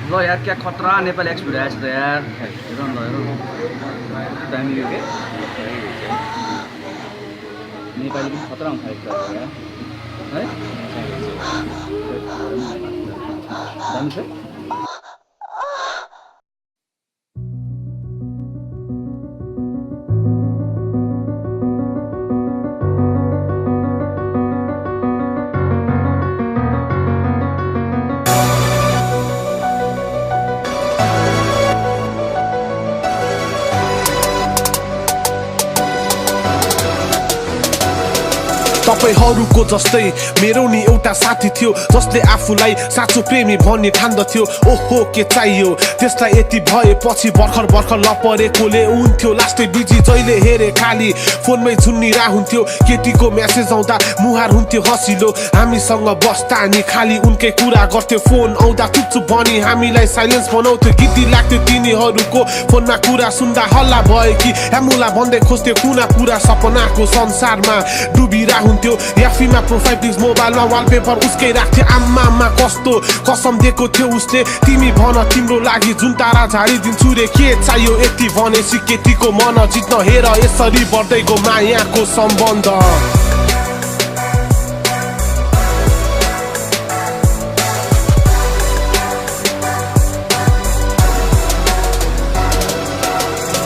ल यार क्या खतरा नेपाली एक्सपिड आएछ त यार हेर न दामी यो के नेपाली पनि खतरा आउँछ यार है दामी छ तपाईहरुको जस्तै मेरो नि एउटा साथी थियो जसले आफूलाई साँचो प्रेमी भन्ने ठान्दथ्यो ओहो के चाहियो त्यसलाई यति भएपछि भर्खर भर्खर लपरेकोले हुन्थ्यो लास्टै बिजी जहिले हेरे खाली फोनमै झुन्निरा हुन्थ्यो केटीको मेसेज आउँदा मुहार हुन्थ्यो हसिलो हामीसँग बस्दा नि खाली उनकै कुरा गर्थ्यो फोन आउँदा चुपचुप भनी हामीलाई साइलेन्स बनाउँथ्यो गीती लाग्थ्यो तिनीहरुको फोनमा कुरा सुन्दा हल्ला भयो कि ह्यामुला भन्दै खोज्थ्यो कुना पुरा सपनाको संसारमा डुबिरा हुन्थ्यो याफीमा प्रोफाइल पिक्स मोबाइलमा वालपेपर उसकै राख्थ्यो आम्मामा कस्तो कसम दिएको थियो उसले तिमी भन तिम्रो लागि जुन तारा झारिदिन्छु रे के चाहियो यति भनेपछि केटीको मन जित्न हेर यसरी बढ्दैको मायाको सम्बन्ध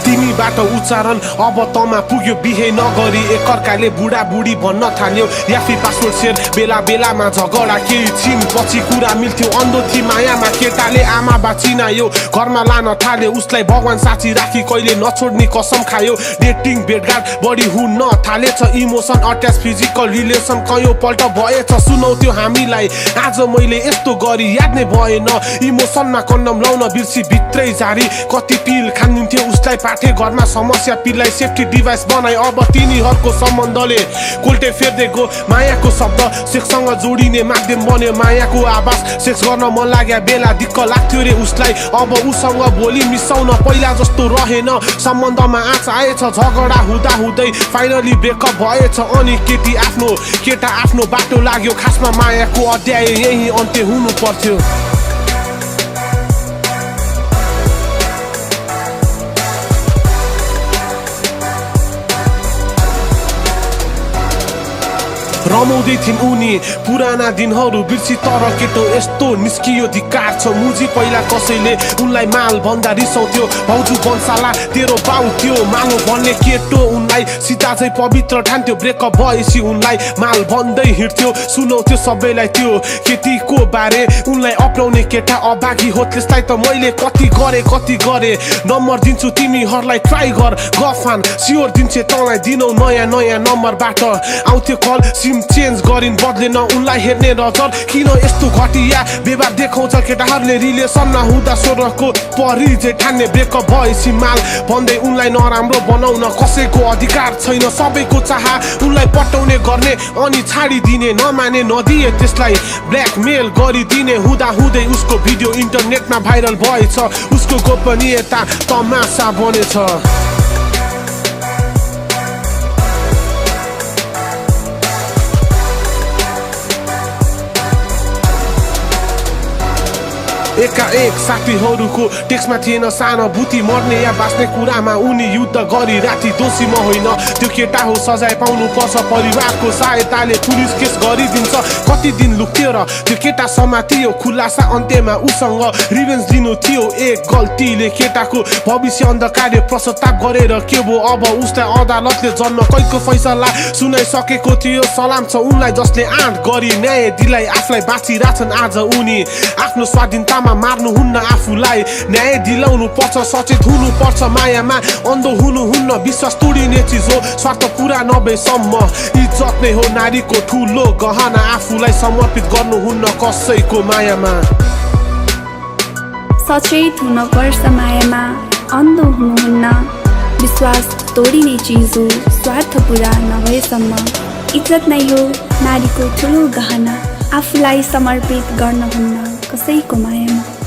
तिमीबाट उच्चारण अब तमा पुग्यो बिहे नगरी एकअर्काले बुढा बुढी भन्न थाल्यो याफी पासवर्ड सेयर बेला बेलामा झगडा केही छिन पछि कुरा मिल्थ्यो अन्धो थी मायामा केटाले आमा बा चिनायो घरमा लान थाल्यो उसलाई भगवान साथी राखी कहिले नछोड्ने कसम खायो डेटिङ भेटघाट बढी हुन थालेछ इमोसन अट्याच फिजिकल रिलेसन कयौं पल्ट भएछ सुनाउँथ्यो हामीलाई आज मैले यस्तो गरी याद नै भएन इमोसनमा कन्डम लाउन बिर्सी भित्रै जारी कति पिल खानिन्थ्यो उसलाई पाठे घरमा समस्या पिललाई सेफ्टी डिभाइस बनाए अब तिनीहरुको सम्बन्धले कोल्टे फेर्दै गयो मायाको शब्द सेक्ससँग जोडिने माध्यम बन्यो मायाको आवाज सेक्स गर्न मन लाग्या बेला दिक्क लाग्थ्यो रे उसलाई अब उसँग भोलि मिसाउन पहिला जस्तो रहेन सम्बन्धमा आँच आएछ झगडा हुँदा हुँदै फाइनली ब्रेकअप भएछ अनि केटा आफ्नो बाटो लाग्यो खासमा मायाको अध्याय यही अन्त्य हुनु पर्थ्यो रमाउँदै थिइन् उनी पुराना दिनहरू बिर्सी तर केटो यस्तो निस्कियो धिक्कार छ मुजी पहिला कसैले उनलाई माल भन्दा रिसाउँथ्यो भाउजू बन्साला तेरो बाउ थियो मालो भन्ने केटो उनलाई सीता चाहिँ पवित्र ठान्थ्यो ब्रेकअप भएपछि उनलाई माल भन्दै हिँड्थ्यो सुनाउँथ्यो सबैलाई त्यो केटीको बारे उनलाई अपनाउने केटा अभागी हो त्यसलाई त मैले कति गरे नम्बर दिन्छु तिमीहरूलाई ट्राई गर गफान स्योर दिन्छे तँलाई दिनौ नयाँ नम्बरबाट आउँथ्यो कल सिम चेन्ज गरिन बदलेन उनलाई हेर्ने नजर किन यस्तो घटिया व्यवहार देखाउँछ केटाहरूले रिलेसनमा हुँदा सोरको परिचय ठान्ने ब्रेकअप भएपछि माल भन्दै उनलाई नराम्रो बनाउन कसैको अधिकार छैन सबैको चाह उनलाई पटाउने गर्ने अनि छाडिदिने नमाने नदिए त्यसलाई ब्ल्याकमेल गरिदिने हुँदै उसको भिडियो इन्टरनेटमा भाइरल भएछ उसको गोपनीयता तमासा बनेछ एकाएक साथीहरुको टेक्स्टमा थिएन सहानुभूति मर्ने या बाँच्ने कुरामा उनी युद्ध गरी राति दोषी म होइन त्यो केटा हो सजाय पाउनु पर्छ परिवारको सहायताले पुलिस केस गरिदिन्छ कति दिन लुक्थ्यो र त्यो केटा समातियो खुलासा अन्त्यमा उसँग रिभेन्ज दिनु थियो एक गल्तीले केटाको भविष्य अन्धकार्य प्रस्ताव गरेर के भो अब उसलाई अदालतले जन्म कैदको फैसला सुनाइसकेको थियो सलाम छ उनलाई जसले आँट गरी न्याय दिलाई आफूलाई बाँचिरहेछन् आज उनी आफ्नो स्वाधीनतामा मार्नुहुन्न आफूलाई न्याय दिलाउनु पर्छ सचेत हुनु पर्छ मायामा अन्धो हुनुहुन्न विश्वास तोडिने चिज हो स्वार्थ पुरा नभएसम्म इज्जत नै हो नारीको ठुलो गहना आफूलाई समर्पित गर्नुहुन्न कसैको मायामा सचेत हुन पर्छ मायामा अन्धो हुनुहुन्न विश्वास तोडिने चिज हो स्वार्थ पुरा नभएसम्म इज्जत नै हो नारीको ठुलो गहना आफूलाई समर्पित गर्नुहुन्न कसैको मायामा